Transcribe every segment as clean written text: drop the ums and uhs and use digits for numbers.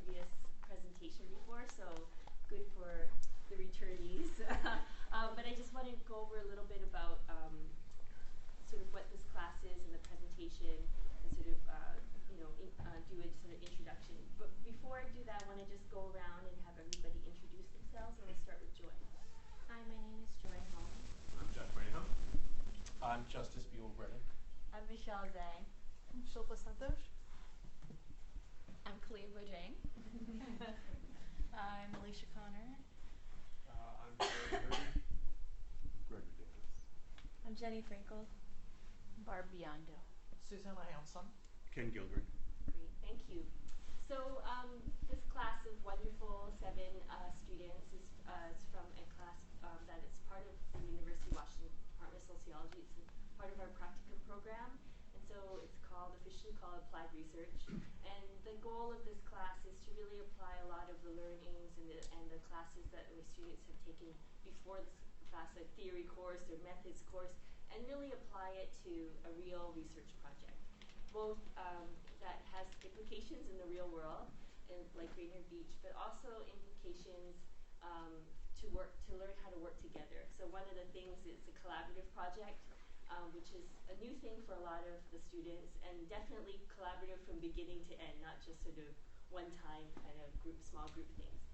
previous presentation before, so good for the returnees. But I just want to go over a little bit about sort of what this class is and the presentation, and sort of do a sort of introduction. But before I do that, I want to just go around and have everybody introduce themselves. And we'll start with Joy. Hi, my name is Joy Hong. I'm Jeff Mayhem. I'm Justice Buell-Brennan. I'm Michelle Zhang. I'm Shilpa Santosh. I'm Khalil Bojang. I'm Alicia Connor. I'm Jerry Hurdy. Gregory Davis. I'm Jenny Frankel. Barb Biondo. Susanna Hanson. Ken Gilbert. Great, thank you. So this class of wonderful 7 students is from a class that is part of the University of Washington Department of Sociology. It's part of our practicum program, and so it's officially called Applied Research. And the goal of this class is to really apply a lot of the learnings and the classes that my students have taken before this class, a theory course or methods course, and really apply it to a real research project, both that has implications in the real world, like Rainier Beach, but also implications to learn how to work together. So one of the things is a collaborative project, which is a new thing for a lot of the students, and definitely collaborative from beginning to end, not just sort of one-time kind of small group things.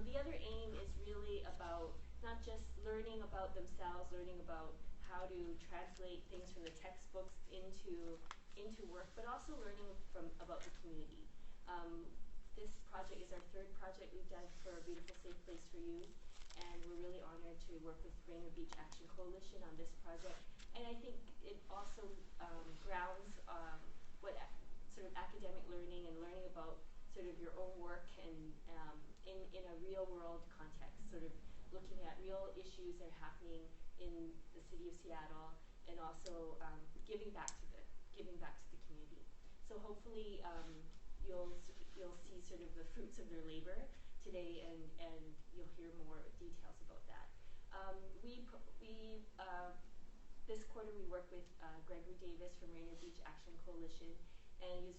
The other aim is really about not just learning about themselves, learning about how to translate things from the textbooks into work, but also learning about the community. This project is our 3rd project we've done for A Beautiful Safe Place for Youth, and we're really honored to work with Rainier Beach Action Coalition on this project. And I think it also grounds what sort of academic learning and learning about sort of your own work and in a real world context, sort of looking at real issues that are happening in the city of Seattle, and also giving back to the community. So hopefully you'll see sort of the fruits of their labor today, and you'll hear more details about that. This quarter we worked with Gregory Davis from Rainier Beach Action Coalition, and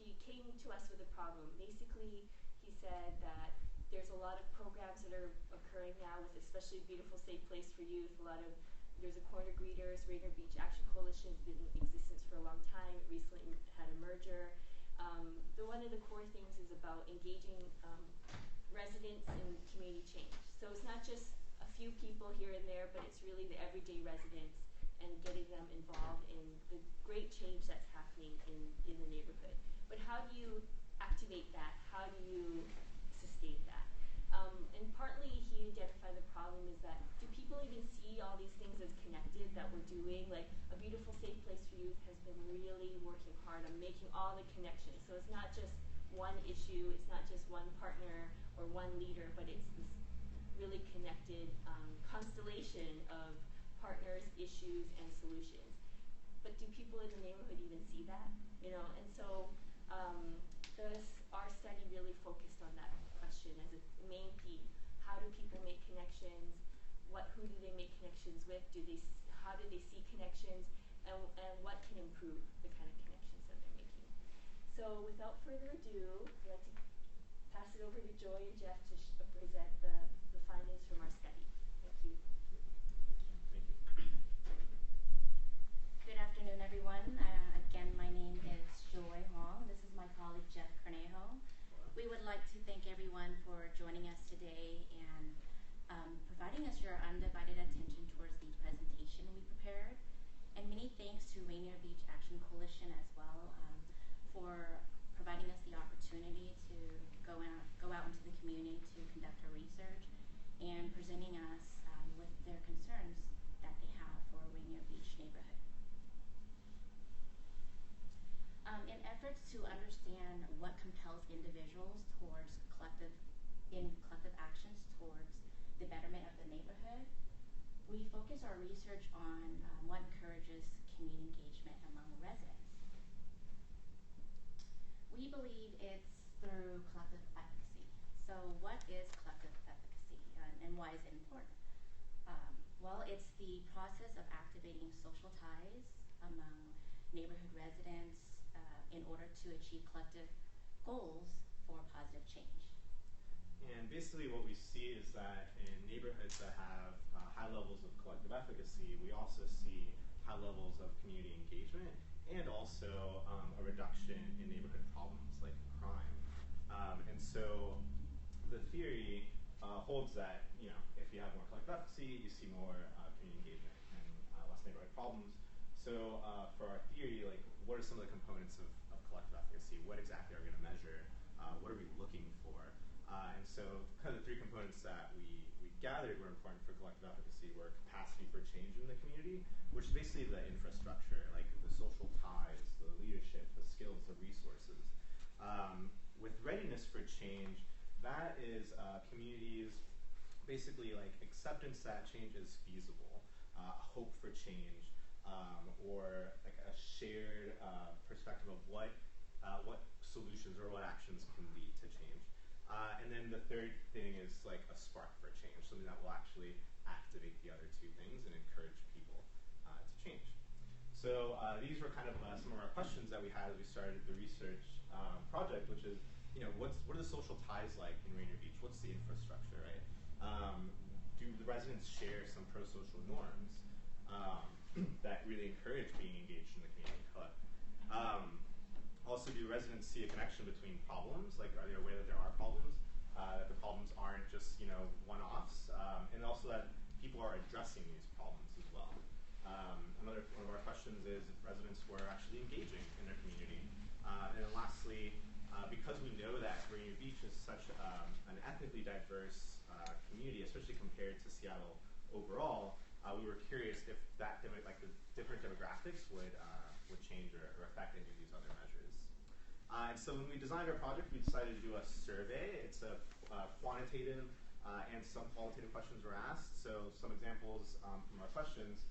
he came to us with a problem. Basically, he said that there's a lot of programs that are occurring now with especially Beautiful Safe Place for Youth. There's a Corner Greeters. Rainier Beach Action Coalition has been in existence for a long time. It recently had a merger. One of the core things is about engaging residents in community change. So it's not just a few people here and there, but it's really the everyday residents and getting them involved in the great change that's happening in the neighborhood. But how do you activate that? How do you sustain that? And partly he identified the problem is that do people even see all these things as connected that we're doing? Like A Beautiful Safe Place for Youth has been really working hard on making all the connections. So it's not just one issue, it's not just one partner or one leader, but it's this really connected constellation of partners, issues, and solutions. But do people in the neighborhood even see that? And so our study really focused on that question as a main theme. How do people make connections? Who do they make connections with? How do they see connections? And what can improve the kind of connections that they're making? So without further ado, I'd like to pass it over to Joy and Jeff to present the findings from our study. Thank you. Thank you. Good afternoon, everyone. Again, my name is Joy Hong. This is my colleague, Jeff Cornejo. We would like to thank everyone for joining us today and providing us your undivided attention towards the presentation we prepared. And many thanks to Rainier Beach Action Coalition as well for providing us the opportunity to go out into the community to conduct our research and presenting us with their concerns that they have for Rainier Beach neighborhood. In efforts to understand what compels individuals towards collective actions towards the betterment of the neighborhood, we focus our research on what encourages community engagement among residents. We believe it's through collective efficacy. So what is collective efficacy and why is it important? Well, it's the process of activating social ties among neighborhood residents in order to achieve collective goals for positive change. And basically what we see is that in neighborhoods that have high levels of collective efficacy, we also see high levels of community engagement and also a reduction in neighborhood problems like crime. And so the theory holds that, if you have more collective efficacy, you see more community engagement and less neighborhood problems. So for our theory, like, what are some of the components of collective efficacy? What exactly are we going to measure? What are we looking for? And so kind of the three components that we gathered were important for collective efficacy were capacity for change in the community, which is basically the infrastructure, like the social ties, the leadership, the skills, the resources. With readiness for change, that is communities basically like acceptance that change is feasible, hope for change, or like a shared perspective of what solutions or what actions can lead to change. And then the third thing is like a spark for change, something that will actually activate the other two things and encourage people to change. So these were kind of some of our questions that we had as we started the research project, which is, what are the social ties like in Rainier Beach? What's the infrastructure, right? Do the residents share some pro-social norms that really encourage being engaged in the community? Also, do residents see a connection between problems? Like, are they aware that there are problems? That the problems aren't just, one-offs? And also that people are addressing these problems as well. Another one of our questions is if residents were actually engaging in their community. And then lastly, because we know that Rainier Beach is such an ethnically diverse community, especially compared to Seattle overall, we were curious if that the different demographics would change or affect any of these other measures. And so when we designed our project, we decided to do a survey. It's a quantitative and some qualitative questions were asked. So some examples from our questions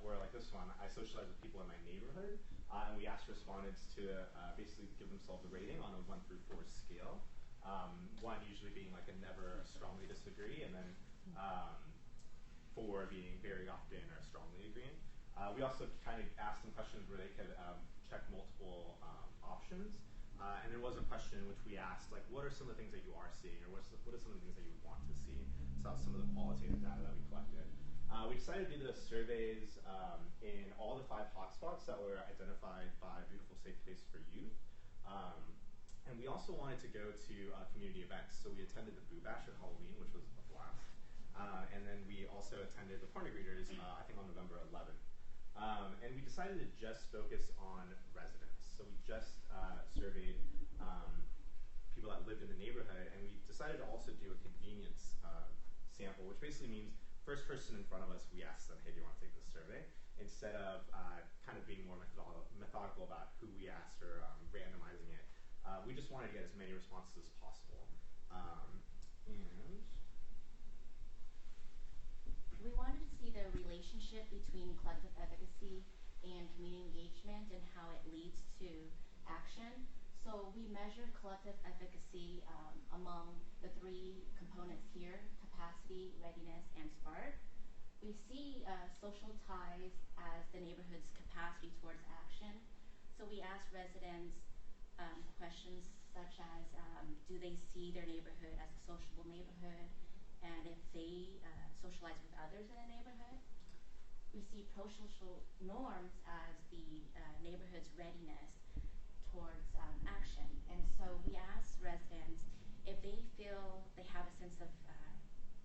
were like this one: I socialize with people in my neighborhood, and we asked respondents to basically give themselves a rating on a 1 through 4 scale. 1 usually being like a never strongly disagree, and then 4 being very often or strongly agreeing. We also kind of asked them questions where they could check multiple options. And there was a question in which we asked, like, what are some of the things that you are seeing, or what are some of the things that you would want to see? So that's some of the qualitative data that we collected. We decided to do the surveys in all the 5 hotspots that were identified by Beautiful Safe Place for Youth. And we also wanted to go to community events. So we attended the Boo Bash at Halloween, which was a blast. And then we also attended the Porno Greeters, I think on November 11th. And we decided to just focus on residents. So we just surveyed people that lived in the neighborhood, and we decided to also do a convenience sample, which basically means first person in front of us, we asked them, hey, do you want to take this survey? Instead of kind of being more methodical about who we asked or randomizing it. We just wanted to get as many responses as possible. We wanted to see the relationship between collective efficacy and community engagement and how it leads to action. So we measured collective efficacy among the 3 components here: capacity, readiness, and spark. We see social ties as the neighborhood's capacity towards action. So we asked residents questions such as, do they see their neighborhood as a sociable neighborhood? And if they socialize with others in the neighborhood. We see pro-social norms as the neighborhood's readiness towards action. And so we asked residents if they feel they have a sense of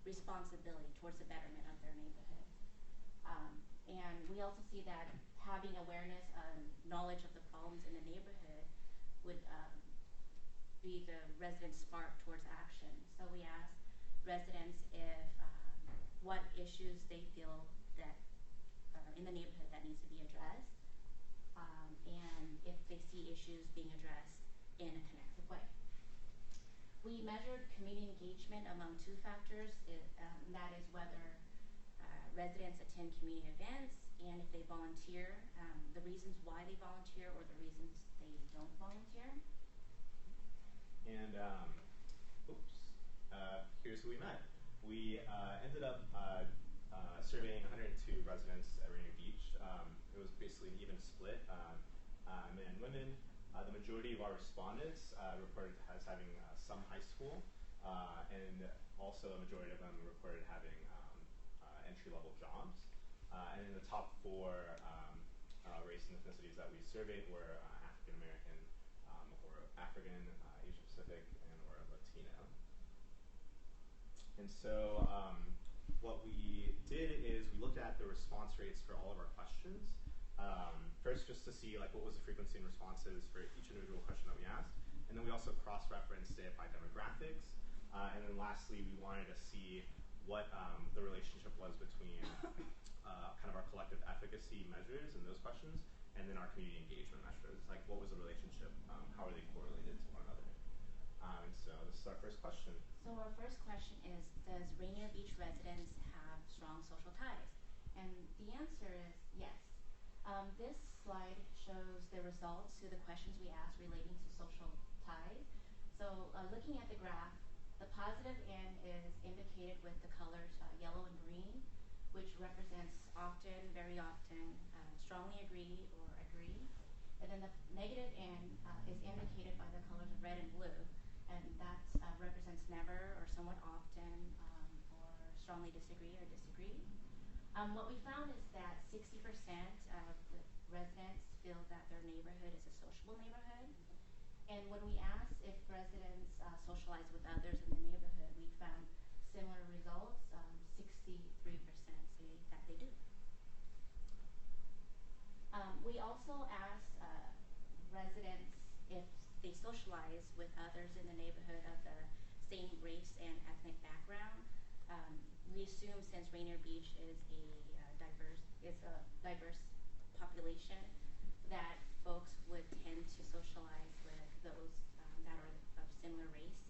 responsibility towards the betterment of their neighborhood. And we also see that having awareness and knowledge of the problems in the neighborhood would be the residents' spark towards action. So we asked residents if what issues they feel that in the neighborhood that needs to be addressed, and if they see issues being addressed in a connected way. We measured community engagement among 2 factors, and that is whether residents attend community events and if they volunteer, the reasons why they volunteer or the reasons they don't volunteer. And here's who we met. We ended up surveying 102 residents at Rainier Beach. It was basically an even split, men and women. The majority of our respondents reported as having some high school, and also a majority of them reported having entry-level jobs. And in the top four race and ethnicities that we surveyed were African American, or African, Asia Pacific, and or Latino. And so what we did is we looked at the response rates for all of our questions. First, just to see like what was the frequency and responses for each individual question that we asked, and then we also cross-referenced it by demographics. And then lastly, we wanted to see what the relationship was between kind of our collective efficacy measures in those questions, and then our community engagement measures. Like, what was the relationship? How are they correlated to one another? And so this is our first question. So our first question is, does Rainier Beach residents have strong social ties? And the answer is yes. This slide shows the results to the questions we asked relating to social ties. So looking at the graph, the positive end is indicated with the colors yellow and green, which represents often, very often, strongly agree or agree. And then the negative end is indicated by the colors of red and blue, and that represents never or somewhat often, or strongly disagree or disagree. What we found is that 60% of the residents feel that their neighborhood is a sociable neighborhood. And when we asked if residents socialize with others in the neighborhood, we found similar results. 63% say that they do. We also asked residents if they socialize with others in the neighborhood of the same race and ethnic background. We assume since Rainier Beach is a diverse population, that folks would tend to socialize with those that are of similar race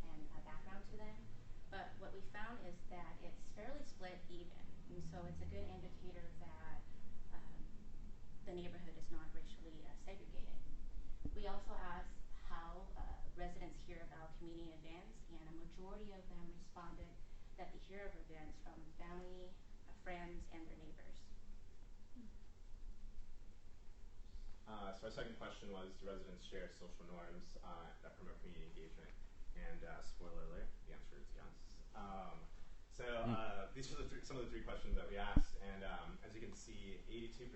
and background to them. But what we found is that it's fairly split even, and so it's a good indicator that the neighborhood is not racially segregated. We also asked how residents hear about community events, and a majority of them responded that they hear of events from family, friends, and their neighbors. So our second question was, do residents share social norms that promote community engagement? And spoiler alert, the answer is yes. These are some of the three questions that we asked, and as you can see, 82%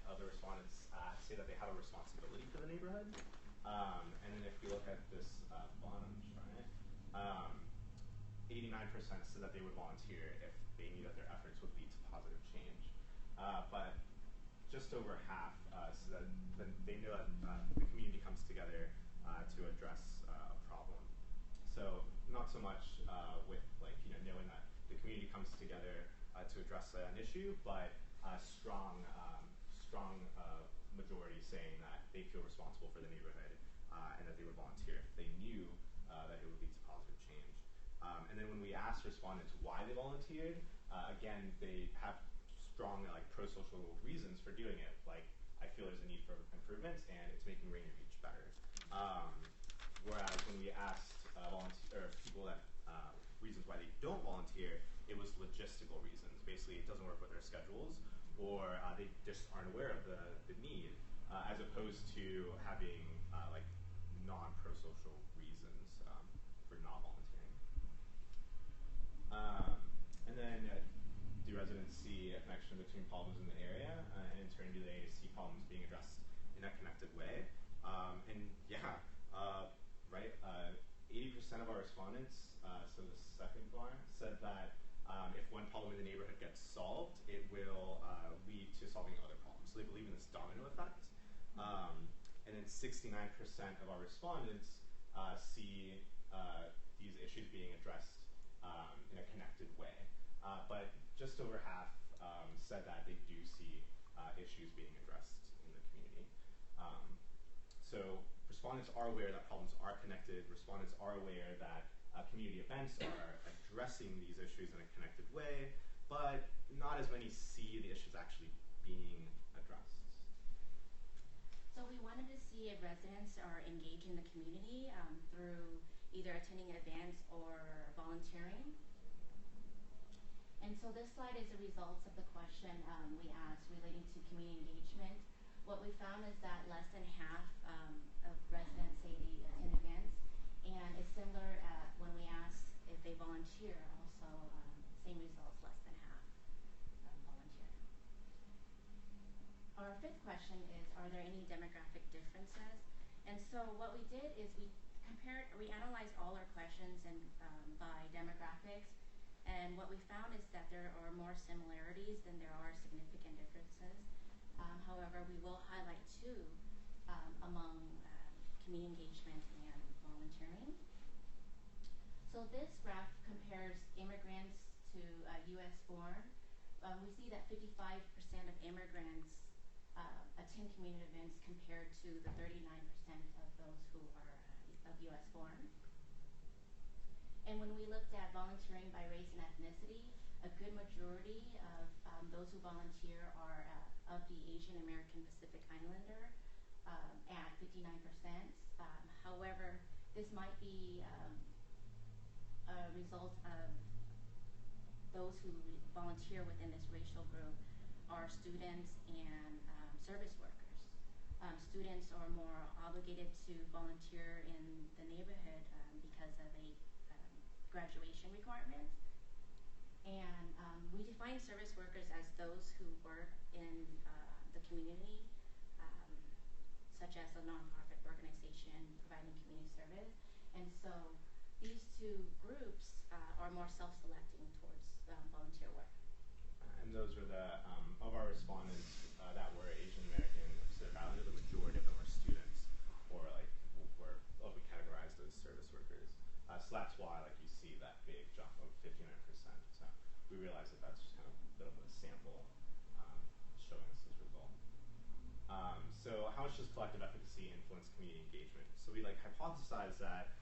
of the respondents say that they have a responsibility for the neighborhood. And then if you look at this bottom chart, 89% said that they would volunteer if they knew that their efforts would lead to positive change. But just over half said that they know that the community comes together to address a problem. So not so much with knowing that the community comes together to address an issue, but strong majority saying that they feel responsible for the neighborhood and that they would volunteer if they knew that it would lead to positive change. And then when we asked respondents why they volunteered, again, they have strong pro-social reasons for doing it. Like, I feel there's a need for improvements and it's making Rainier Beach better. Whereas when we asked people that reasons why they don't volunteer, it was logistical reasons. Basically, it doesn't work with their schedules, or they just aren't aware of the need, as opposed to having non-pro-social reasons for not volunteering. And then, do residents see a connection between problems in the area, and in turn, do they see problems being addressed in a connected way? And yeah, right. 80% of our respondents, so the second bar, said that if one problem in the neighborhood gets solved, it will lead to solving other problems. So they believe in this domino effect. And then 69% of our respondents see these issues being addressed in a connected way. But just over half said that they do see issues being addressed in the community. So respondents are aware that problems are connected. Respondents are aware that community events are addressing these issues in a connected way, but not as many see the issues actually being addressed. So we wanted to see if residents are engaged in the community through either attending events or volunteering. And so this slide is the results of the question we asked relating to community engagement. What we found is that less than half of residents say they attend events, and it's similar when we ask if they volunteer. Also, same results, less than half volunteer. Our fifth question is, are there any demographic differences? And so what we did is we analyzed all our questions and by demographics, and what we found is that there are more similarities than there are significant differences. However, we will highlight two among community engagement and volunteering. So this graph compares immigrants to U.S. born. We see that 55% of immigrants attend community events compared to the 39% of those who are of U.S. born. And when we looked at volunteering by race and ethnicity, a good majority of those who volunteer are of the Asian American Pacific Islander at 59%. However, this might be a result of those who volunteer within this racial group are students and service workers. Students are more obligated to volunteer in the neighborhood because of a graduation requirement. And we define service workers as those who work in the community, such as a nonprofit organization providing community service. And so these two groups are more self-selecting towards volunteer work. And those are the, of our respondents that were Asian American Pacific Islander, the majority of them were students, or like were what we categorized as service workers. So that's why like you see that big jump of 59%. So we realize that that's just kind of a bit of a sample showing us this result. So how much does collective efficacy influence community engagement? So we like hypothesize that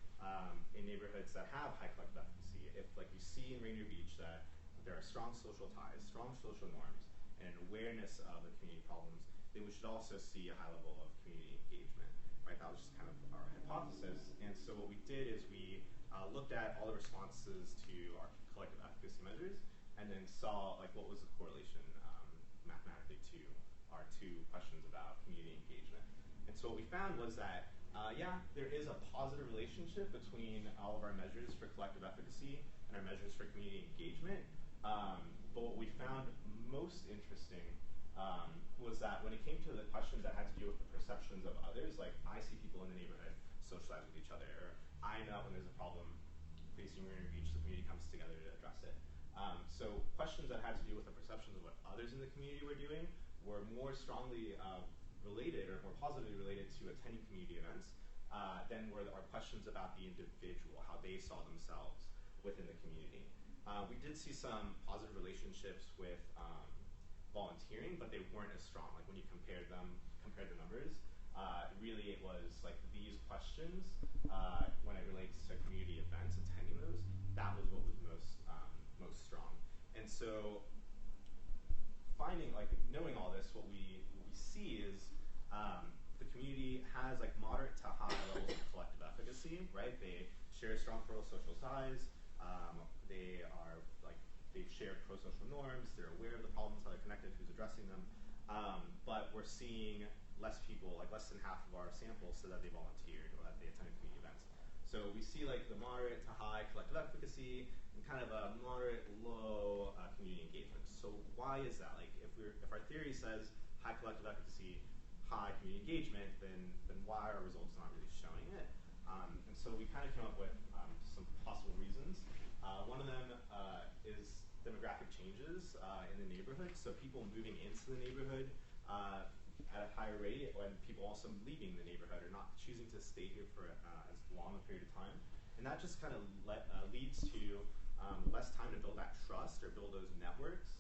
in neighborhoods that have high collective efficacy, if like you see in Rainier Beach that there are strong social ties, strong social norms, and an awareness of the community problems, then we should also see a high level of community engagement, right? That was just kind of our hypothesis. And so what we did is we looked at all the responses to our collective efficacy measures, and then saw like what was the correlation mathematically to our two questions about community engagement. And so what we found was that, yeah, there is a positive relationship between all of our measures for collective efficacy and our measures for community engagement. But what we found most interesting was that when it came to the questions that had to do with the perceptions of others, like I see people in the neighborhood socialize with each other, or I know when there's a problem facing Rainier Beach, the community comes together to address it. So questions that had to do with the perceptions of what others in the community were doing were more strongly related or more positively related to attending community events than were our questions about the individual, how they saw themselves within the community. We did see some positive relationships with volunteering, but they weren't as strong. Like when you compared the numbers, really it was like these questions, when it relates to community events, attending those, that was what was most strong. And so knowing all this, what we see is the community has like moderate to high levels of collective efficacy, right? They share strong pro-social ties. They've shared pro-social norms. They're aware of the problems, how they're connected, who's addressing them. But we're seeing less people, like less than half of our samples, said that they volunteered or that they attended community events. So we see like the moderate to high collective efficacy and kind of a moderate low community engagement. So why is that? Like if our theory says high collective efficacy, high community engagement, then why are our results not really showing it? And so we kind of came up with some possible reasons. One of them is demographic changes in the neighborhood. So people moving into the neighborhood at a higher rate, and people also leaving the neighborhood or not choosing to stay here for as long a period of time. And that just kind of leads to less time to build that trust or build those networks,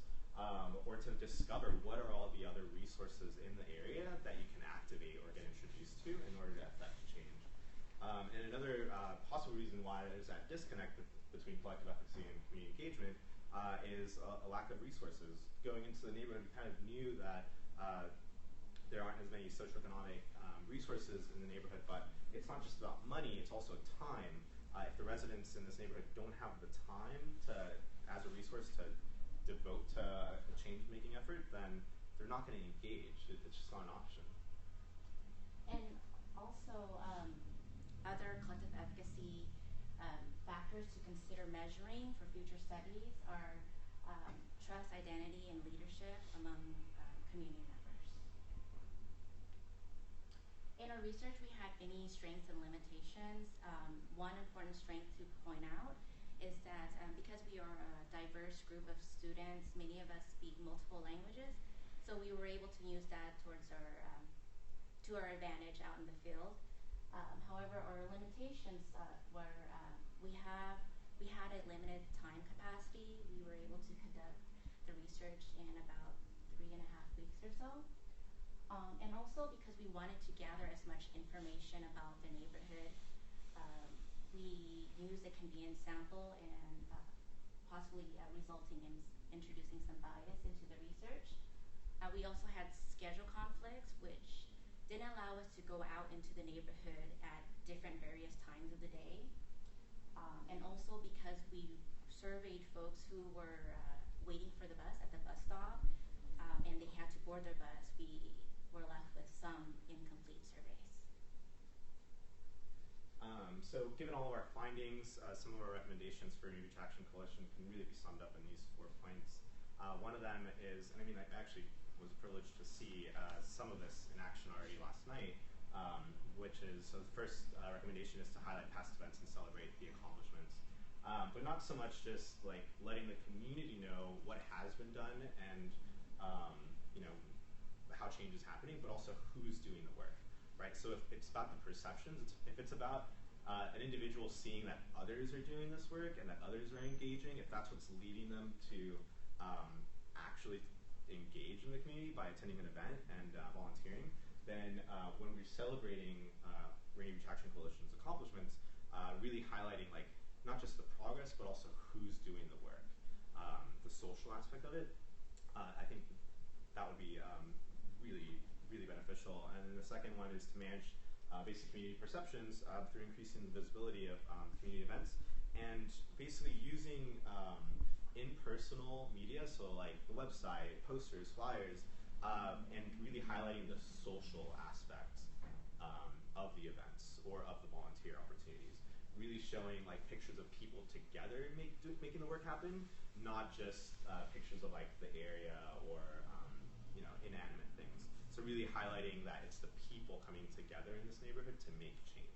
or to discover what are all the other resources in the area that you can activate or get introduced to in order to affect change. And another possible reason why there's that disconnect between collective efficacy and community engagement is a lack of resources. Going into the neighborhood, we kind of knew that there aren't as many socioeconomic resources in the neighborhood, but it's not just about money, it's also time. If the residents in this neighborhood don't have the time as a resource to devote to a change-making effort, then they're not going to engage. It's just not an option. And also, consider measuring for future studies are trust, identity, and leadership among community members. In our research, we had many strengths and limitations. One important strength to point out is that because we are a diverse group of students, many of us speak multiple languages, so we were able to use that towards to our advantage out in the field. However, our limitations were we had a limited time capacity. We were able to conduct the research in about 3.5 weeks or so. And also because we wanted to gather as much information about the neighborhood, we used a convenient sample and possibly resulting in introducing some bias into the research. We also had schedule conflicts, which didn't allow us to go out into the neighborhood at different various times of the day. And also because we surveyed folks who were waiting for the bus at the bus stop, and they had to board their bus, we were left with some incomplete surveys. So given all of our findings, some of our recommendations for New Beach Action Coalition can really be summed up in these 4 points. One of them is, and I mean, I actually was privileged to see some of this in action already last night, which is, so the first recommendation is to highlight past events and celebrate the accomplishments. But not so much just like letting the community know what has been done and you know, how change is happening, but also who's doing the work, right? So if it's about the perceptions, if it's about an individual seeing that others are doing this work and that others are engaging, if that's what's leading them to actually engage in the community by attending an event and volunteering, then when we're celebrating Rainier Beach Action Coalition's accomplishments, really highlighting like not just the progress, but also who's doing the work, the social aspect of it, I think that would be really, really beneficial. And then the second one is to manage basic community perceptions through increasing the visibility of community events and basically using impersonal media, so like the website, posters, flyers, and really highlighting the social aspects of the events or of the volunteer opportunities. Really showing like pictures of people together making the work happen, not just pictures of like the area or you know, inanimate things. So really highlighting that it's the people coming together in this neighborhood to make change.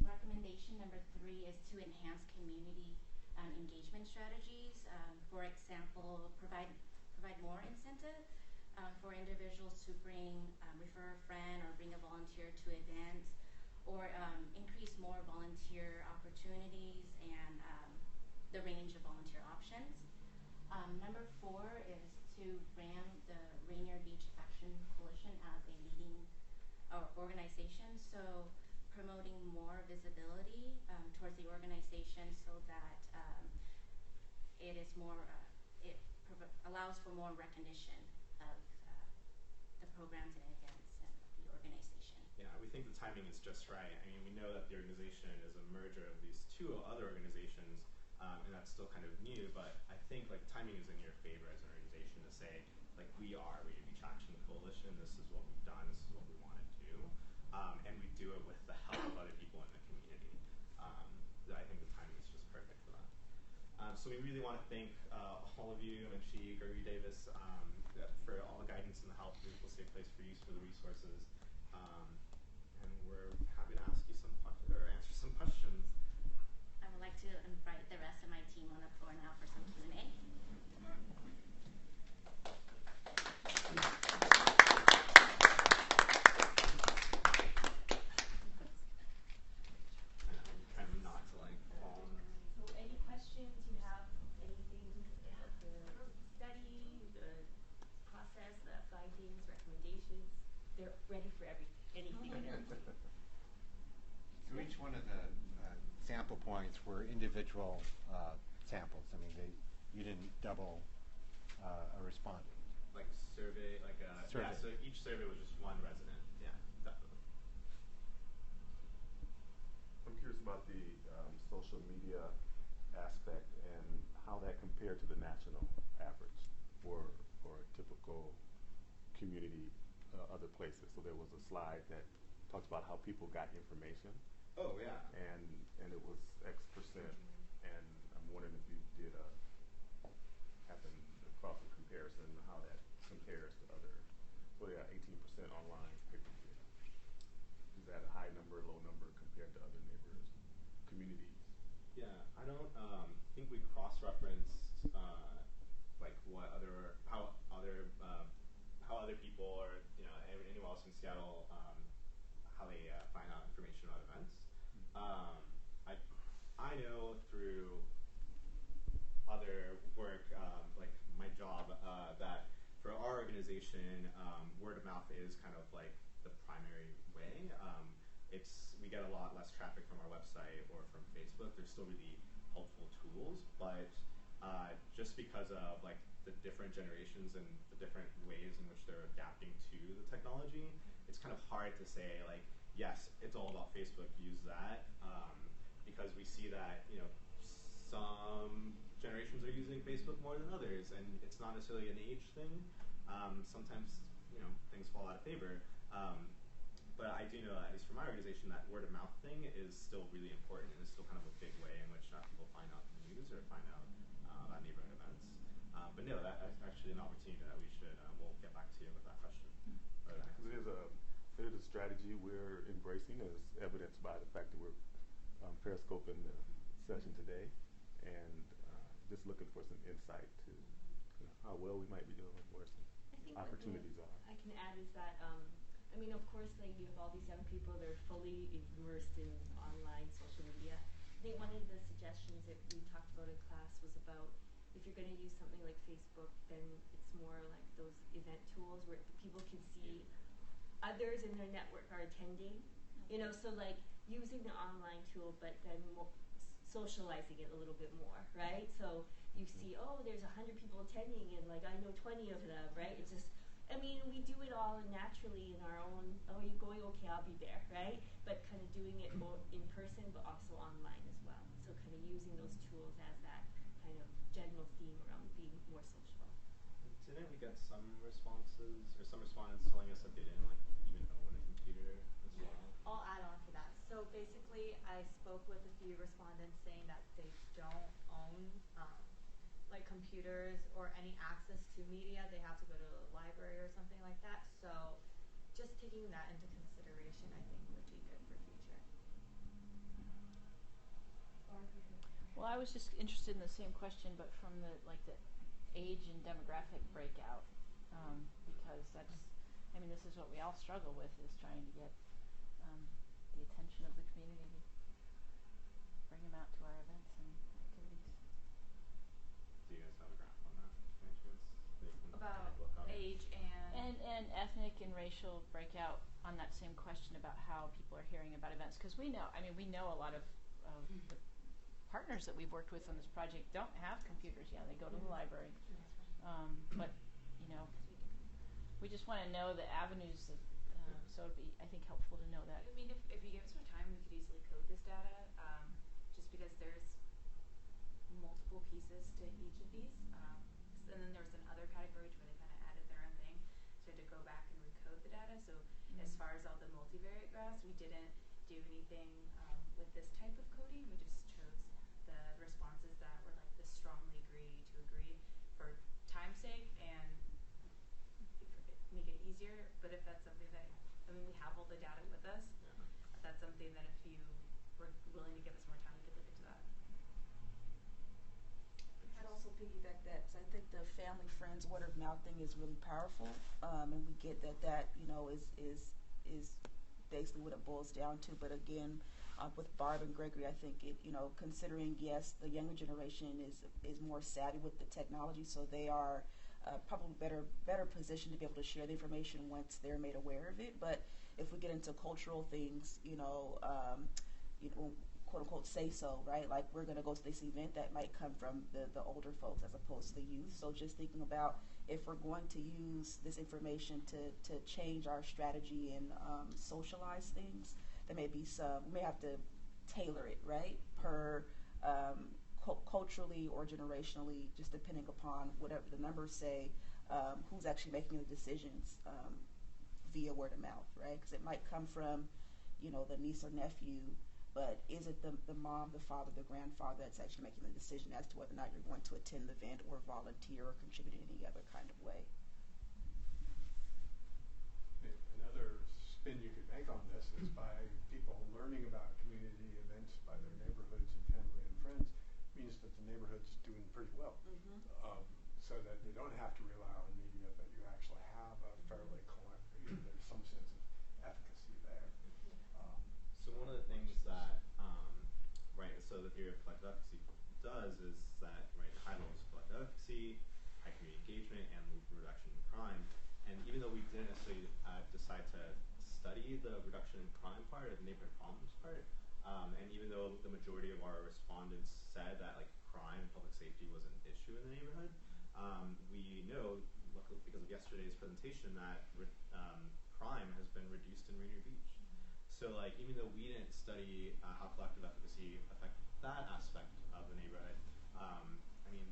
Recommendation number 3 is to enhance community engagement strategies. For example, provide more incentive for individuals to refer a friend or bring a volunteer to events, or increase more volunteer opportunities and the range of volunteer options. Number 4 is to brand the Rainier Beach Action Coalition as a leading organization, so promoting more visibility towards the organization so that it is more, allows for more recognition of the programs and events and the organization. Yeah, we think the timing is just right. I mean, we know that the organization is a merger of these 2 other organizations, and that's still kind of new, but I think like timing is in your favor as an organization to say, like, we are Rainier Beach Action Coalition, this is what we've done, this is what we want to do, and we do it with the help of other people in the community. I think the timing is just perfect for that. So we really want to thank all of you, Manshi, Gregory Davis, for all the guidance and the help. We'll Safe Place for Use for the resources. And we're happy to ask you some questions or answer some questions. I would like to invite the rest of my team on the floor now for some Q&A. Trying not to like fall. So any questions you have, anything about the study, the process, the findings, recommendations, they're ready for anything and everything. So each one of the sample points were individual samples. I mean, you didn't double a respondent. Like survey, like Survey. yeah, so each survey was just one resident. Yeah, definitely. I'm curious about the social media aspect and how that compared to the national average for a typical community other places. So there was a slide that talks about how people got information, Oh yeah. and it was X%, and I'm wondering if you did happen across a comparison how that compares to other. So yeah, 18% online pickup here. Is that a high number, low number compared to other neighbors, communities? Yeah, I don't think we cross-referenced like how other people or anyone else in Seattle how they find out information about events. I know through other work like my job that for our organization word of mouth is kind of like the primary way. We get a lot less traffic from our website or from Facebook. There's still really helpful tools, but just because of like the different generations and the different ways in which they're adapting to the technology, it's kind of hard to say like, yes, it's all about Facebook, use that, because we see that some generations are using Facebook more than others, and it's not necessarily an age thing. Sometimes things fall out of favor. But I do know, at least for my organization, that word of mouth thing is still really important, and it's still kind of a big way in which people find out the news or find out about neighborhood events. But no, that's actually an opportunity that we should, we'll get back to you with that question. There's a strategy we're embracing, as evidenced by the fact that we're periscoping the session today, and just looking for some insight to how well we might be doing, where some opportunities are. I can add is that, I mean, of course, like you have all these young people, they're fully immersed in online social media. I think one of the suggestions that we talked about in class was about if you're going to use something like Facebook, then it's more like those event tools where people can see others in their network are attending. So like using the online tool, but then socializing it a little bit more, right? So you see, oh, there's 100 people attending, and like I know 20 of them, right? It's just, I mean, we do it all naturally in our own, oh, you're going, okay, I'll be there, right? But kind of doing it more in person, but also online as well. So kind of using those tools as that kind of general theme around being more social. Didn't we get some responses, or some respondents telling us that they didn't like even own a computer as well? I'll add on to that. So basically, I spoke with a few respondents saying that they don't own like computers or any access to media. They have to go to a library or something like that. So just taking that into consideration, I think, would be good for future. Well, I was just interested in the same question, but from the age and demographic breakout, because this is what we all struggle with, is trying to get the attention of the community, bring them out to our events and activities. Do you guys have a graph on that, by any chance? About age and ethnic and racial breakout on that same question about how people are hearing about events, because we know a lot of the partners that we've worked with on this project don't have computers yet. They go to the library, but we just want to know the avenues that, so it'd be, I think, helpful to know that. I mean, if you give us more time, we could easily code this data, just because there's multiple pieces to each of these. And then there was another category where they kind of added their own thing, so I had to go back and recode the data. So as far as all the multivariate graphs, we didn't do anything with this type of coding. We just chose the responses that were like the strongly agree to agree for time's sake and make it easier. But if that's something that, we have all the data with us. Yeah. That's something that if you were willing to give us more time, we could look into that. I'd also piggyback that, because I think the family, friends, word of mouth thing is really powerful, and we get that is basically what it boils down to. But again, with Barb and Gregory, I think it, considering, yes, the younger generation is more savvy with the technology, so they are probably better positioned to be able to share the information once they're made aware of it. But if we get into cultural things, quote unquote say so, right? Like we're gonna go to this event, that might come from the older folks as opposed to the youth. So just thinking about if we're going to use this information to change our strategy and socialize things, there may be we may have to tailor it, right? Per culturally or generationally, just depending upon whatever the numbers say, who's actually making the decisions via word of mouth, right? Because it might come from, the niece or nephew, but is it the mom, the father, the grandfather that's actually making the decision as to whether or not you're going to attend the event or volunteer or contribute in any other kind of way? Another spin you could make on this is by people learning about community events by their neighborhoods and family and friends means that the neighborhood's doing pretty well. So that they don't have to rely on media, but you actually have a fairly there's some sense of efficacy there. So one of the things that, right, so the theory of collective efficacy does is that, right, high levels of collective efficacy, high community engagement, and reduction in crime. And even though we didn't necessarily decide to study the reduction in crime part or the neighborhood problems part, and even though the majority of our respondents said that like crime and public safety was an issue in the neighborhood, we know, luckily because of yesterday's presentation, that crime has been reduced in Rainier Beach. So like even though we didn't study how collective efficacy affected that aspect of the neighborhood, I mean,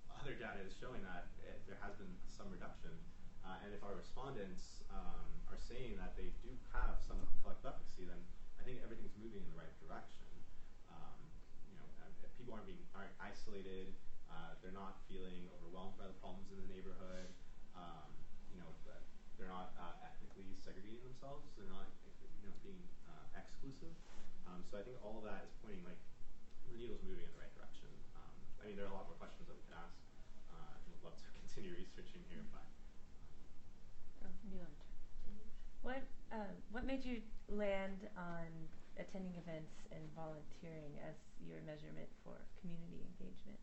other data is showing that there has been some reduction. And if our respondents are saying that they do have some collective efficacy, then I think everything's moving in the right direction. You know, people aren't isolated. They're not feeling overwhelmed by the problems in the neighborhood. You know, they're not ethnically segregating themselves. They're not, you know, being exclusive. So I think all of that is pointing like the needle's moving in the right direction. I mean, there are a lot more questions that we could ask. I'd love to continue researching here, but. What made you land on attending events and volunteering as your measurement for community engagement?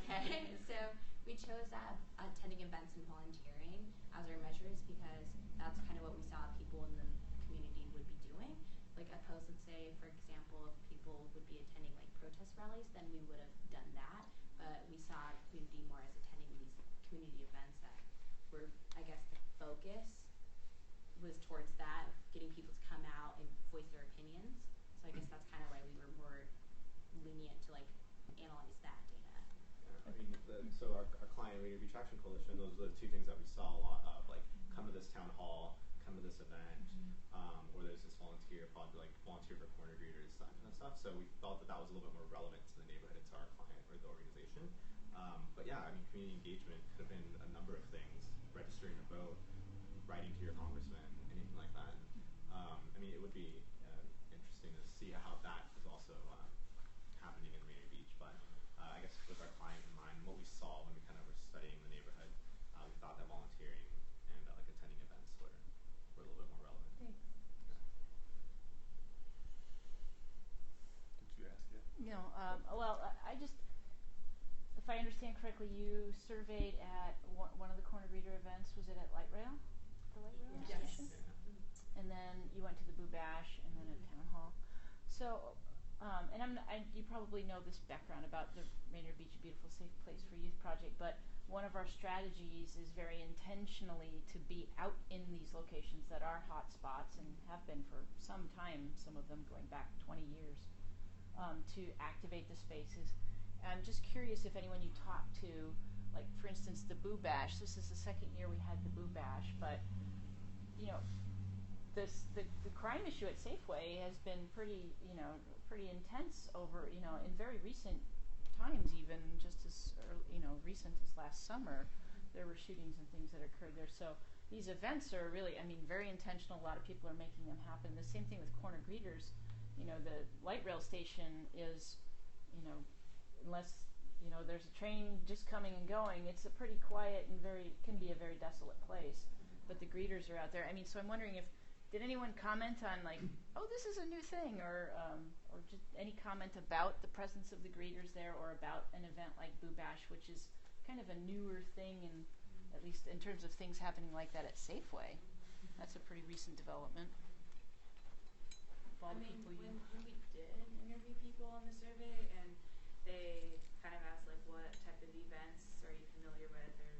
Okay, so we chose attending events and volunteering as our measures because that's kind of what we saw people in the community would be doing. Like opposed, let's say, for example, if people would be attending like protest rallies, then we would have done that. But we saw our community more as attending these community events that were, I guess, the focus was towards that, getting people to come out and voice their opinions. So I guess that's kind of why we were more lenient to like analyze that data. I mean, so our client, Rainier Beach Action Coalition, those are the two things that we saw a lot of, like come to this town hall, come to this event, or there's this volunteer for corner greeters, that kind of stuff. So we felt that that was a little bit more relevant to the neighborhood and to our client or the organization. But yeah, I mean, community engagement could have been a number of things: registering to vote, writing to your congressman, anything like that. I mean, it would be interesting to see how that is also happening in Rainier Beach. But I guess with our client in mind, what we saw when we kind of were studying the neighborhood, we thought that volunteering and like attending events were a little bit more relevant. Thanks. Did you ask yet? No, well, I just, if I understand correctly, you surveyed at one of the corner greeter events. Was it at Light Rail? The Light Rail Yes. station? And then you went to the Boo Bash and then at Town Hall. So, and you probably know this background about the Rainier Beach, a Beautiful Safe Place for Youth project, but one of our strategies is very intentionally to be out in these locations that are hot spots and have been for some time, some of them going back 20 years, to activate the spaces. I'm just curious if anyone you talked to, like for instance the Boo Bash, this is the second year we had the Boo Bash, but you know, the crime issue at Safeway has been pretty intense over, you know, in very recent times, even just as early, you know, recent as last summer, there were shootings and things that occurred there. So these events are really, I mean, very intentional. A lot of people are making them happen. The same thing with corner greeters. You know, the light rail station is, you know, unless, you know, there's a train just coming and going, it's a pretty quiet and can be a very desolate place. But the greeters are out there. I mean, so I'm wondering if, did anyone comment on like, oh, this is a new thing, or just any comment about the presence of the greeters there, or about an event like Boo Bash, which is kind of a newer thing, and at least in terms of things happening like that at Safeway, that's a pretty recent development. I mean, when we did interview people on the survey, and they kind of asked like, what type of events are you familiar with, or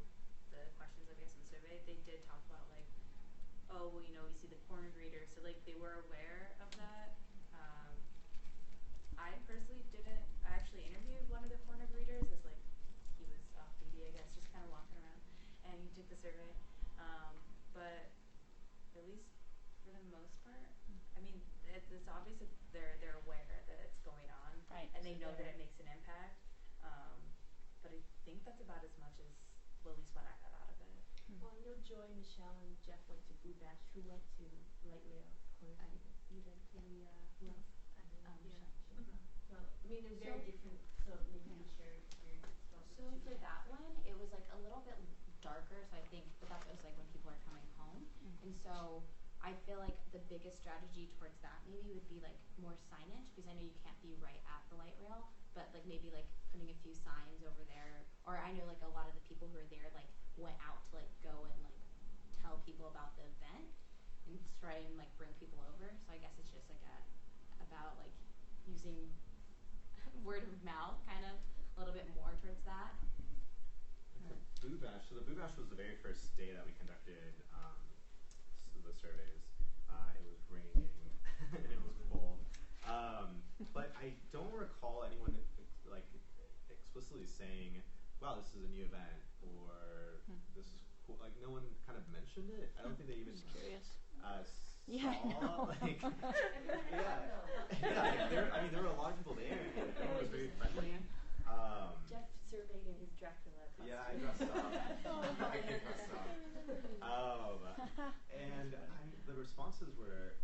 the questions I guess in the survey, they did talk about like, oh, well, you know, we see the corner greeter, so like they were aware of that. I personally didn't. I actually interviewed one of the corner greeters as like he was off duty, I guess, just kind of walking around, and he took the survey. But at least for for the most part. I mean, it's obvious that they're aware that it's going on, Right. and they So know that they're- it makes an impact. But I think that's about as much as Lily's what I got out of it. Well, I know Joy, Michelle, and Jeff went to Blue Bash. Who went to Light Rail? Even Maria. Who else? Yeah. So I mean, they're very different. So maybe you can share your experience as well. So for that one, it was like a little bit darker. So I think, but that was like when people are coming home, and so I feel like the biggest strategy towards that maybe would be like more signage, because I know you can't be right at the light rail, but like maybe like putting a few signs over there. Or I know like a lot of the people who are there like went out to like go and like tell people about the event and try and like bring people over. So I guess it's just like about like using word of mouth kind of a little bit more towards that. Boo Bash. So the Boo Bash was the very first day that we conducted the surveys. It was raining and it was cold. But I don't recall anyone like explicitly saying, "Wow, this is a new event," or "This is cool." Like no one kind of mentioned it. I don't think they even Just curious. saw. Like, I mean, there were a lot of people there, and everyone was very friendly. Jeff surveyed in his Dracula costume. Yeah, I dressed up. I came dressed up. And the responses were,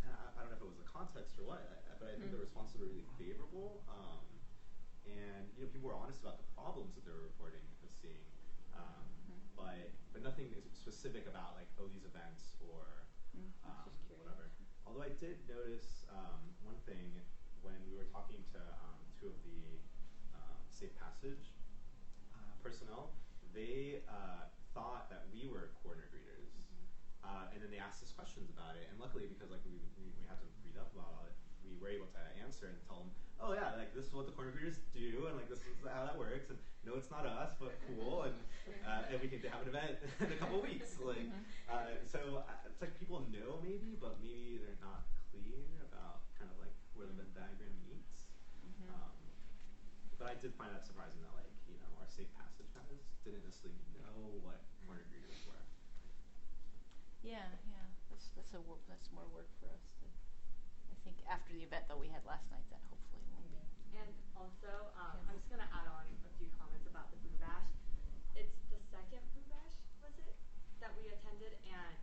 I don't know if it was the context or what, but I think the responses were really favorable. And people were honest about the problems that they were reporting of seeing, but nothing specific about like, oh, these events or whatever. Although I did notice one thing when we were talking to two of the Safe Passage personnel. They thought that we were corner greeters, and then they asked us questions about it. And luckily, because like we had to read up about it, we were able to answer and tell them, oh yeah, like this is what the corner greeters do, and like this is how that works. And no, it's not us, but cool. And we can have an event in a couple weeks. Like so, it's like people know maybe, but maybe they're not clear about kind of like where the Venn diagram meets. But I did find that surprising that like our Safe Passage guys didn't necessarily know what corner greeters were. Yeah. That's more work for us. I think after the event that we had last night, that hopefully won't be. And also, I'm just going to add on a few comments about the Boo Bash. It's the second Boo Bash, was it, that we attended, and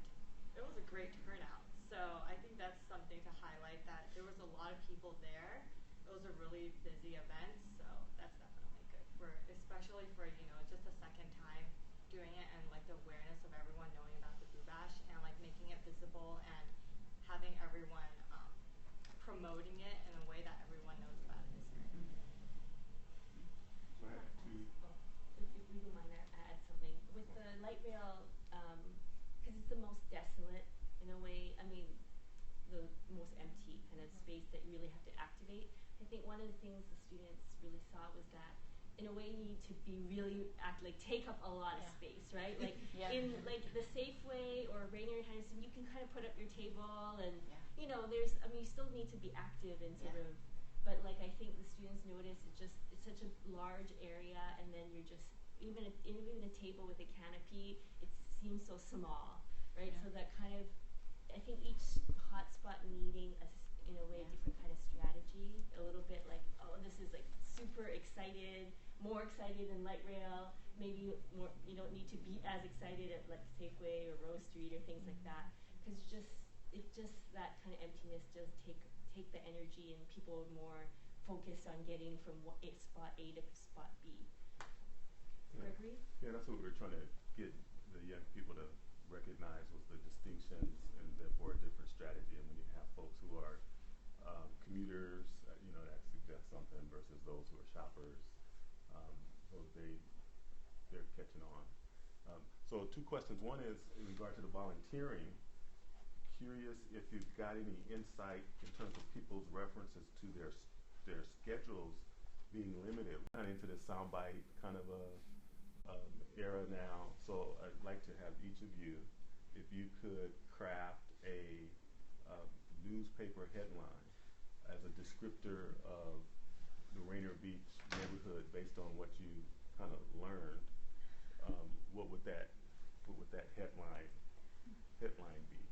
it was a great turnout. So I think that's something to highlight, that there was a lot of people there. It was a really busy event, so that's definitely good, especially for just a second time doing it, and like the awareness of everyone knowing about the Boo Bash, and like making it visible and having everyone promoting it in a way that everyone knows about it is great. Go ahead. If we don't mind, I add something. With the light rail, because it's the most desolate in a way, I mean, the most empty kind of space that you really have to activate. I think one of the things the students really saw was that in a way you need to be really take up a lot of space, right? Like in like the Safeway or Rainier and Henderson, you can kind of put up your table and you still need to be active and sort of, but like I think the students notice it's such a large area, and then you're just even a table with a canopy, it seems so small, right? So that kind of, I think each hotspot needing in a way a different kind of strategy, a little bit like, oh, this is like super excited, more excited than light rail, maybe more, you don't need to be as excited at like Safeway or Rose Street or things like that, because just that kind of emptiness does take the energy, and people are more focused on getting from spot A to spot B. Gregory? Yeah, that's what we were trying to get the young people to recognize, was the distinctions, and therefore a different strategy. And when you have folks who are commuters, that suggests something, versus those who are shoppers, so they're catching on. So two questions. One is in regard to the volunteering. Curious if you've got any insight in terms of people's references to their schedules being limited. We're kind of into the soundbite kind of a era now, so I'd like to have each of you, if you could craft a newspaper headline as a descriptor of the Rainier Beach neighborhood based on what you kind of learned, what would that headline be?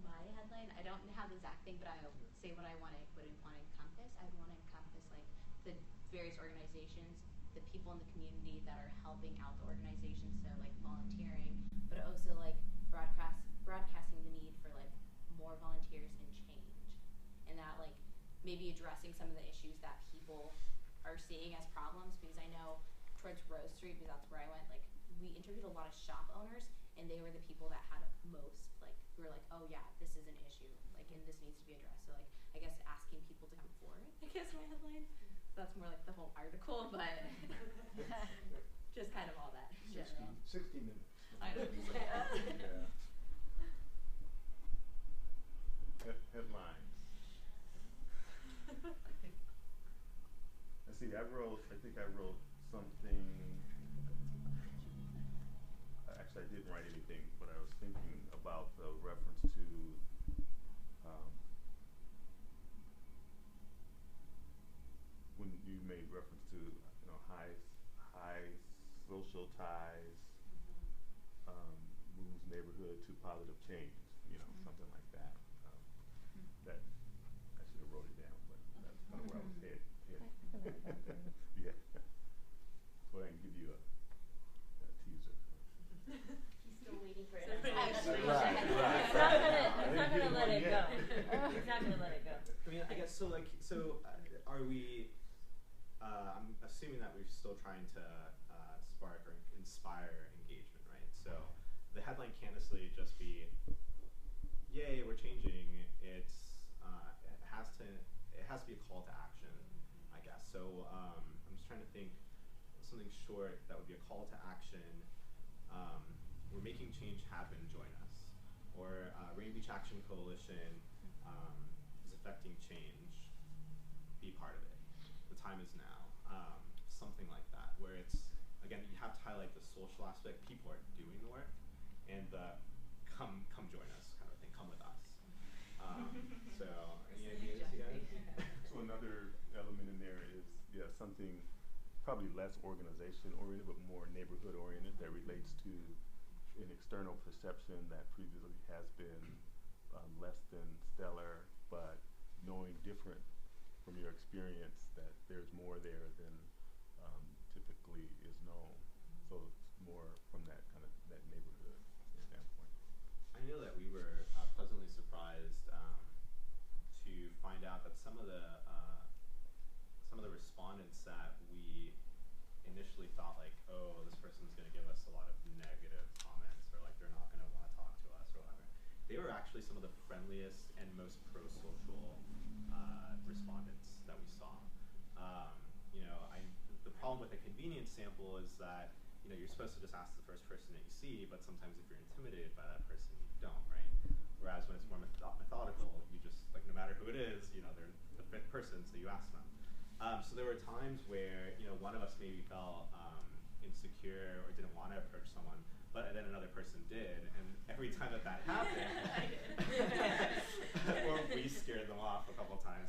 my headline, I don't have the exact thing, but I'll say what I want to encompass. I would want to encompass like the various organizations, the people in the community that are helping out the organizations, so like volunteering, but also like broadcasting the need for like more volunteers and change, and that like maybe addressing some of the issues that people are seeing as problems, because I know towards Rose Street, because that's where I went, like we interviewed a lot of shop owners, and they were the people that had most like who were like, oh yeah, this is an issue, like, and this needs to be addressed. So like I guess asking people to come forward, I guess my headline. So that's more like the whole article, but just kind of all that. 60 minutes. I know. Yeah. Headlines. Let's see, I think I wrote something. Actually, I didn't write anything, but I was thinking about the reference to when you made reference to, you know, high social ties moves neighborhood to positive change, you know, something like that. That I should have wrote it down, but that's kind of where I was headed. Yeah. So I can give you a teaser. He's still waiting for it. Actually, Right. He's not gonna let it go. Yeah. He's not gonna let it go. I mean, I guess so. Are we? I'm assuming that we're still trying to spark or inspire engagement, right? So the headline can't necessarily just be, "Yay, we're changing." It has to be a call to action, I guess. So I'm just trying to think something short that would be a call to action. We're making change happen. Join us. Or Rain Beach Action Coalition is affecting change. Be part of it. The time is now. Something like that, where it's, again, you have to highlight the social aspect. People are doing the work, and the come join us kind of thing. Come with us. So any ideas, you guys? So another element in there is, yeah, something probably less organization oriented, but more neighborhood oriented, that relates to an external perception that previously has been less than stellar, but knowing different from your experience that there's more there than typically is known. So it's more from that kind of that neighborhood standpoint. I know that we were pleasantly surprised to find out that some of the respondents that we initially thought like, oh, this person's going to give us a lot of negative comments, or like they're not going to want to talk to us or whatever, they were actually some of the friendliest and most pro-social respondents that we saw. You know, the problem with a convenience sample is that, you know, you're supposed to just ask the first person that you see, but sometimes if you're intimidated by that person, you don't, right? Whereas when it's more methodical, you just, like, no matter who it is, you know, they're the fifth person, so you ask them. So there were times where, you know, one of us maybe felt insecure or didn't want to approach someone, but then another person did, and every time that happened, or we scared them off a couple times.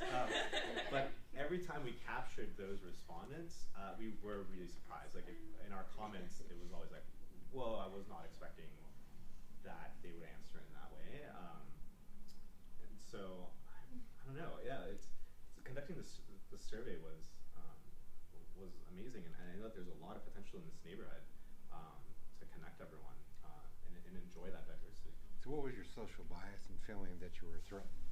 But every time we captured those respondents, we were really surprised. Like in our comments, it was always like, "Whoa, I was not expecting that they would answer in that way." And so I don't know. Yeah, it's conducting the survey was amazing, and I know that there's a lot of potential in this neighborhood to connect everyone and enjoy that diversity. So what was your social bias and feeling that you were threatened?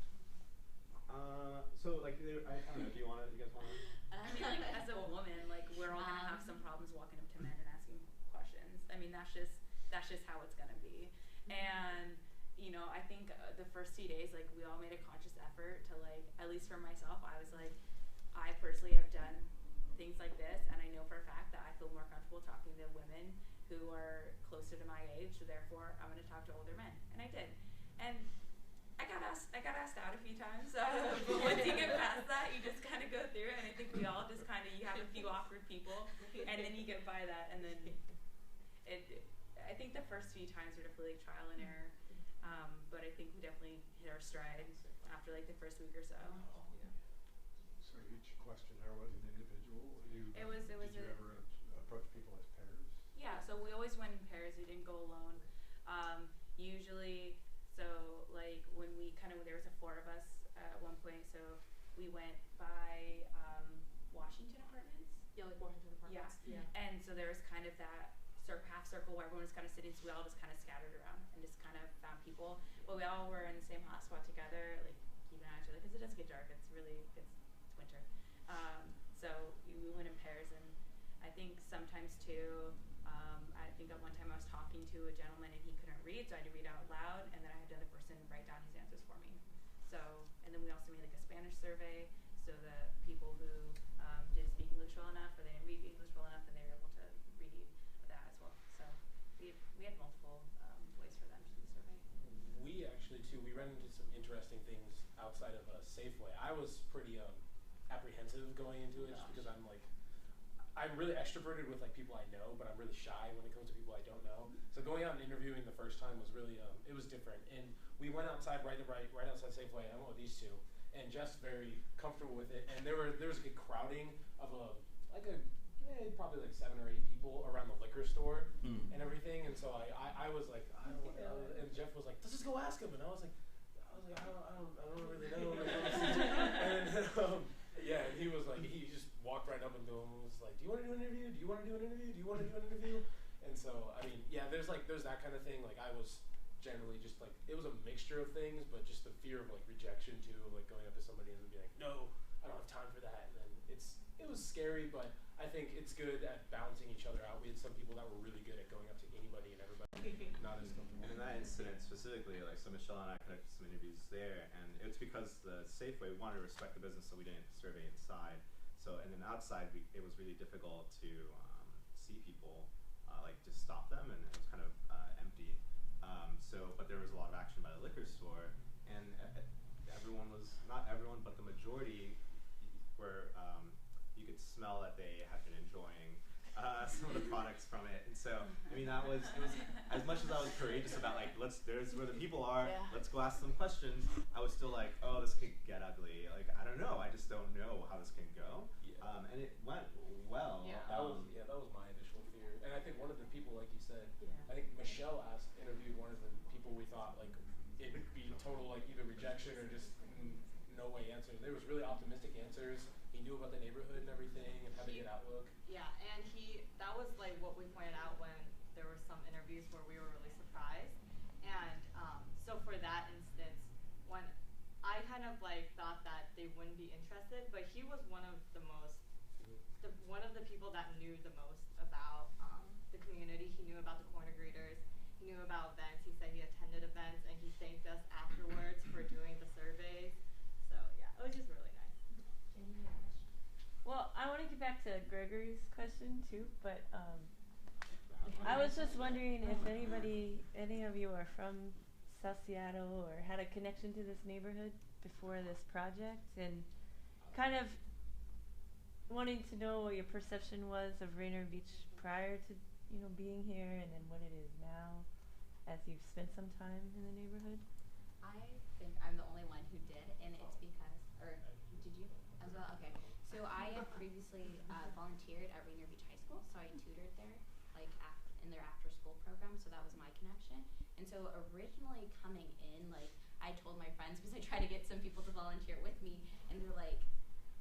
So like, I don't know. Do you guys want to? I mean, like, as a woman, like, we're all gonna have some problems walking up to men and asking questions. I mean, that's just how it's gonna be. And you know, I think the first 2 days, like, we all made a conscious effort to, like, at least for myself, I was like, I personally have done things like this, and I know for a fact that I feel more comfortable talking to women who are closer to my age, so therefore I'm going to talk to older men, and I did. And I got asked out a few times, but once you get past that, you just kind of go through it, and I think we all just kind of, you have a few awkward people, and then you get by that, and then I think the first few times were definitely like trial and error, but I think we definitely hit our stride after like the first week or so. So each questionnaire was an individual? Did you ever approach people as pairs? Yeah, so we always went in pairs. We didn't go alone. Usually, so like we went by Washington Apartments. Yeah, like Washington Apartments. Yeah. And so there was kind of that half circle where everyone was kind of sitting, so we all just kind of scattered around and just kind of found people. But we all were in the same hotspot together, like keeping an eye on each other, because it does get dark. It's winter. So we went in pairs, and I think sometimes too, I think at one time I was talking to a gentleman and he couldn't read, so I had to read out loud, and then I had the other person write down his answers for me. So, and then we also made like a Spanish survey, so the people who didn't speak English well enough or they didn't read English well enough, and they were able to read that as well. So we had multiple ways for them to do the survey. We actually too, we ran into some interesting things outside of Safeway. I was pretty apprehensive going into it, just because I'm really extroverted with like people I know, but I'm really shy when it comes to people I don't know. So going out and interviewing the first time was really it was different. And we went outside right outside Safeway, and I went with these two, and Jeff's very comfortable with it. And there was a good crowding of probably like 7 or 8 people around the liquor store and everything. And so I was like, I don't know. And Jeff was like, let's just go ask him. And I was like, I don't really know. And yeah, and he was like, he just walked right up and to him and was like, do you want to do an interview? Do you want to do an interview? Do you want to do an interview? And so, I mean, yeah, there's that kind of thing. Like, I was generally just like, it was a mixture of things, but just the fear of like rejection too, of like going up to somebody and being like, no, I don't have time for that. And then it was scary, but I think it's good at balancing each other out. We had some people that were really good at going up to anybody and everybody, not as comfortable. And in that incident specifically, like, so Michelle and I conducted some interviews there, and it's because the Safeway wanted to respect the business, so we didn't survey inside. So, and then outside, it was really difficult to see people, like, just stop them, and it was kind of empty. But there was a lot of action by the liquor store, and not everyone, but the majority were, you could smell that they had been enjoying some of the products from it. And so, I mean, it was, as much as I was courageous about, like, there's where the people are, let's go ask them questions, I was still like, oh, this could get ugly. Like, I don't know, I just don't know how this can go. Yeah. And it went well. Yeah. That was my initial fear. And I think one of the people, like you said, I think Michelle interviewed one of the people we thought, like, it would be total, like, either rejection or just no way answer. There was really optimistic answers. He knew about the neighborhood and everything and had a good outlook. Yeah, and that was like what we pointed out when there were some interviews where we were really surprised. And so for that instance, when I kind of like thought that they wouldn't be interested, but he was one of the people that knew the most about the community. He knew about the corner greeters. He knew about events. He said he attended events, and he thanked us afterwards for doing the surveys. So yeah, it was just really nice. Well, I want to get back to Gregory's question too, but I was just wondering if any of you are from South Seattle or had a connection to this neighborhood before this project, and kind of wanting to know what your perception was of Rainier Beach prior to being here, and then what it is now, as you've spent some time in the neighborhood. I think I'm the only one who did, and it's because, or did you as well? Okay. So I had previously volunteered at Rainier Beach High School, so I tutored there, like in their after-school program. So that was my connection. And so originally coming in, like I told my friends, because I tried to get some people to volunteer with me, and they're like,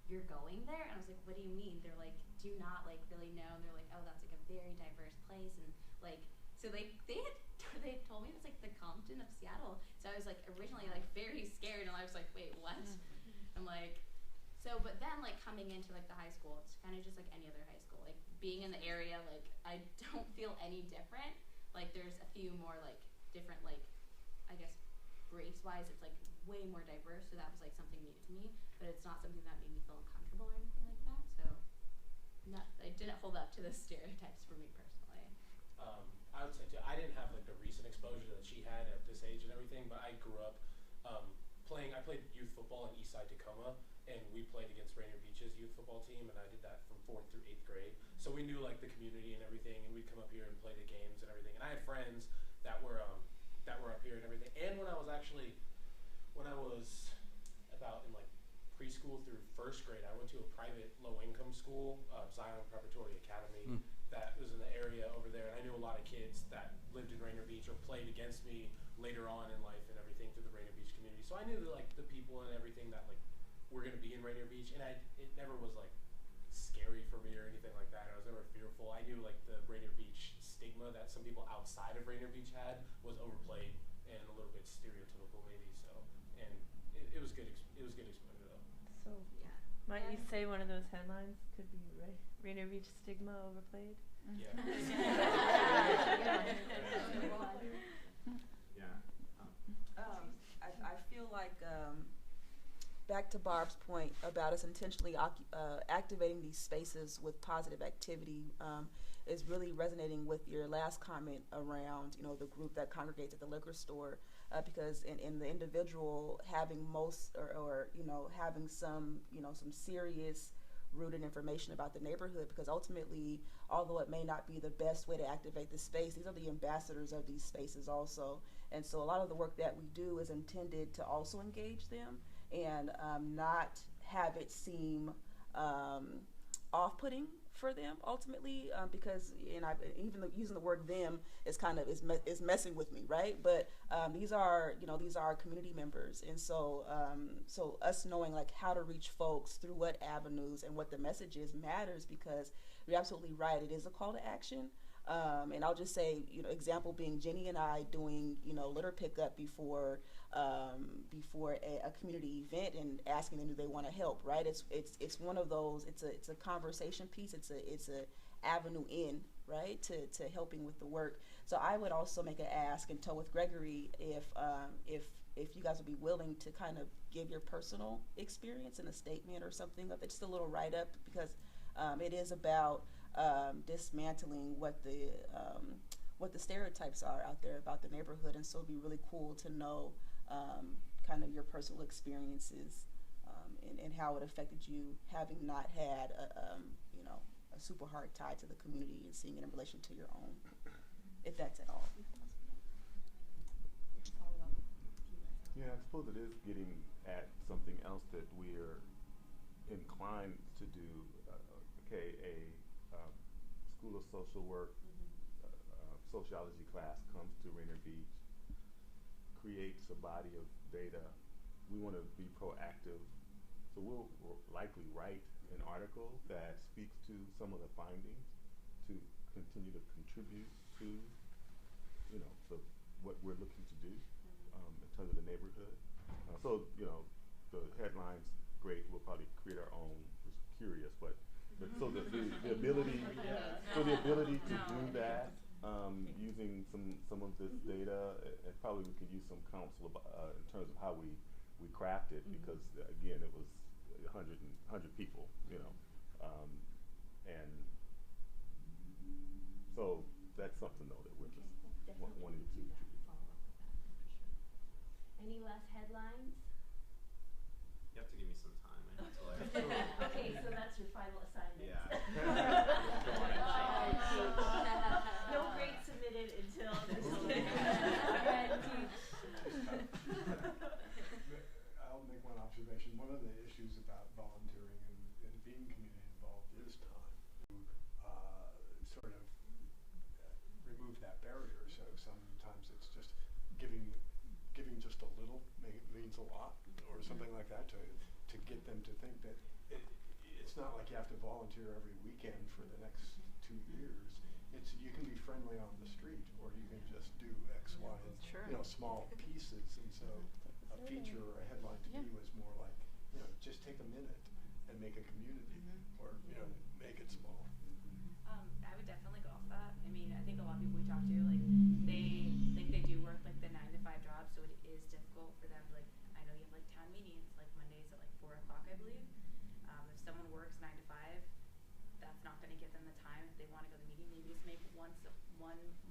"You're going there?" And I was like, "What do you mean?" They're like, "Do not like really know." And they're like, "Oh, that's like a very diverse place," and like so they told me it was like the Compton of Seattle. So I was like originally like very scared, and I was like, "Wait, what?" I'm like. So, but then, like, coming into, like, the high school, it's kind of just like any other high school. Like, being in the area, like, I don't feel any different. Like, there's a few more, like, different, like, I guess, race-wise, it's, like, way more diverse. So that was, like, something new to me. But it's not something that made me feel uncomfortable or anything like that. So, I didn't hold up to the stereotypes for me personally. I would say, too, I didn't have, like, the recent exposure that she had at this age and everything. But I grew up I played youth football in Eastside Tacoma. And we played against Rainier Beach's youth football team, and I did that from 4th through 8th grade. So we knew like the community and everything, and we'd come up here and play the games and everything. And I had friends that were up here and everything. And when I was about in like preschool through 1st grade, I went to a private low-income school, Zion Preparatory Academy, that was in the area over there. And I knew a lot of kids that lived in Rainier Beach or played against me later on in life and everything through the Rainier Beach community. So I knew like the people and everything that like we're going to be in Rainier Beach, and it never was like scary for me or anything like that. I was never fearful. I knew like the Rainier Beach stigma that some people outside of Rainier Beach had was overplayed and a little bit stereotypical maybe. So, and it was good. It was good exposure though. So, Yeah. might you say one of those headlines could be Rainier Beach stigma overplayed? Yeah. I feel like back to Barb's point about us intentionally activating these spaces with positive activity is really resonating with your last comment around, you know, the group that congregates at the liquor store, because in the individual having or you know, having some, you know, some serious rooted information about the neighborhood, because ultimately, although it may not be the best way to activate the space, these are the ambassadors of these spaces also. And so a lot of the work that we do is intended to also engage them and not have it seem off-putting for them ultimately, because using the word them is kind of is messing with me, right? But these are community members, and so so us knowing like how to reach folks through what avenues and what the message is matters, because you're absolutely right, it is a call to action. And I'll just say, you know, example being Jenny and I doing, you know, litter pickup before a community event and asking them, do they want to help, right? It's one of those, it's a conversation piece, it's a avenue in, right, to helping with the work. So I would also make an ask and tell with Gregory if you guys would be willing to kind of give your personal experience in a statement or something, just a little write-up, because it is about dismantling what the stereotypes are out there about the neighborhood, and so it'd be really cool to know kind of your personal experiences and how it affected you, having not had a super hard tie to the community and seeing it in relation to your own, if that's at all. Yeah, I suppose it is getting at something else that we're inclined to do. School of Social Work sociology class comes to Rainier Beach, creates a body of data. We want to be proactive, so we'll likely write an article that speaks to some of the findings to continue to contribute to, you know, what we're looking to do in terms of the neighborhood. So, you know, the headline's great. We'll probably create our own. Just curious, but so the ability, to do that using some of this data, and probably we could use some counsel in terms of how we craft it, because again, it was 100 people, you know, and so that's something though that we're just wanting to follow up with that for sure. Any last headlines? You have to give me some time. I need to like. Okay, so that's your final assignment. Yeah. No grade submitted until I'll make one observation. One of the issues about volunteering and being community involved is time. Sort of remove that barrier. So sometimes it's just giving just a little means a lot, or something like that, to get them to think that it's not like you have to volunteer every weekend for the next 2 years. You can be friendly on the street, or you can just do X, Y, and you know, small pieces. And so a feature or a headline to me was more like, you know, just take a minute and make a community, or you know, make it small. I would definitely go off that. I mean, I think a lot of people we talk to, like, they think they do work like the 9-to-5 job, so it is difficult for them. Like, I know you have like town meetings, like Mondays at like 4 o'clock, I believe. If someone works 9 to 5, that's not going to give them the time. If they want to go to the meeting, maybe just make one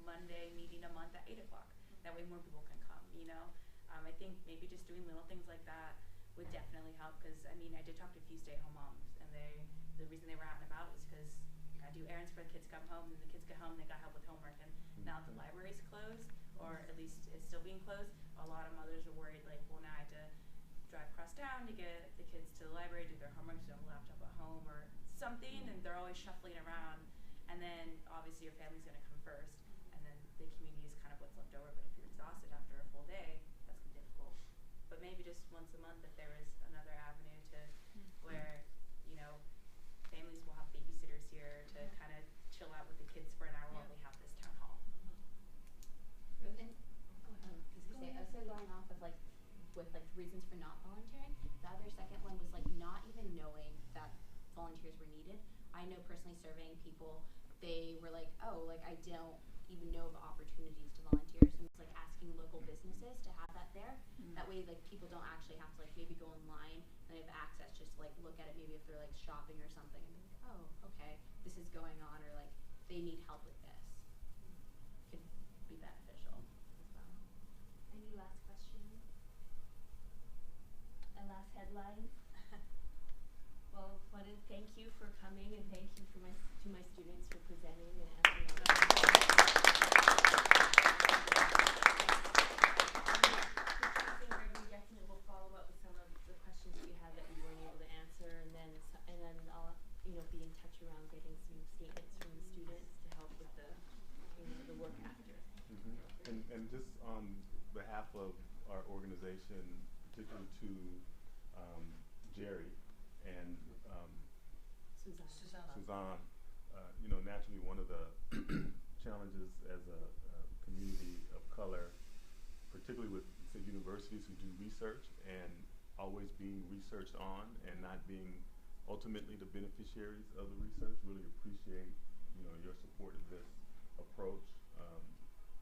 Monday meeting a month at 8 o'clock. That way more people can come, you know? I think maybe just doing little things like that would definitely help, because, I mean, I did talk to a few stay-at-home moms, and the reason they were out and about was because you got to do errands for the kids to come home, and the kids get home, they got help with homework, and now that the library's closed, or at least it's still being closed, a lot of mothers are worried, like, well, now I have to drive across town to get the kids to the library, do their homework, so they have a laptop at home or something, and they're always shuffling around, and then obviously your family's going to come first, and then the community is kind of what's left over. But if you're exhausted after a full day, that's difficult. But maybe just once a month, if there is another avenue to volunteer to kind of chill out with the kids for an hour while we have this town hall. And, also going off of like with like reasons for not volunteering, the other second one was like not even knowing that volunteers were needed. I know personally surveying people, they were like, oh, like I don't even know of opportunities to volunteer. So it's like asking local businesses to have that there. That way like people don't actually have to like maybe go online and they have access just to like look at it maybe if they're like shopping or something and be like, oh, okay, this is going on, or like they need help with this. Could be beneficial as well. Any last questions? And last headlines? Well, want to thank you for coming and thank you for to my students for presenting and answering all the questions. We definitely will follow up with some of the questions that you had that we weren't able to answer, and then I'll be in touch around getting some statements from the students to help with the the work after. And just on behalf of our organization, particularly to Jerry and Suzanne, naturally one of the challenges as a community of color, particularly with say, universities who do research and always being researched on and not being ultimately the beneficiaries of the research, really appreciate your support of this approach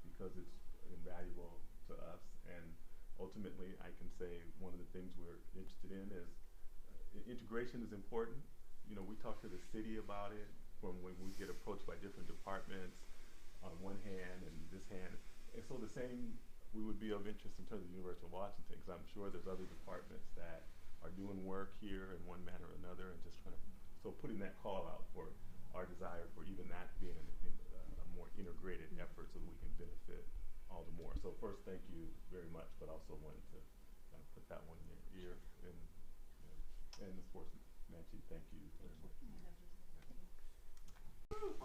because it's invaluable to us. And ultimately, I can say one of the things we're interested in is integration is important. We talk to the city about it from when we get approached by different departments on one hand and this hand. And so the same, we would be of interest in terms of the University of Washington, because I'm sure there's other departments that are doing work here in one manner or another, and just trying to, so putting that call out for our desire for even that being a more integrated effort so that we can benefit all the more. So first, thank you very much, but also wanted to kind of put that one in your ear. And of course, Nancy, thank you very much.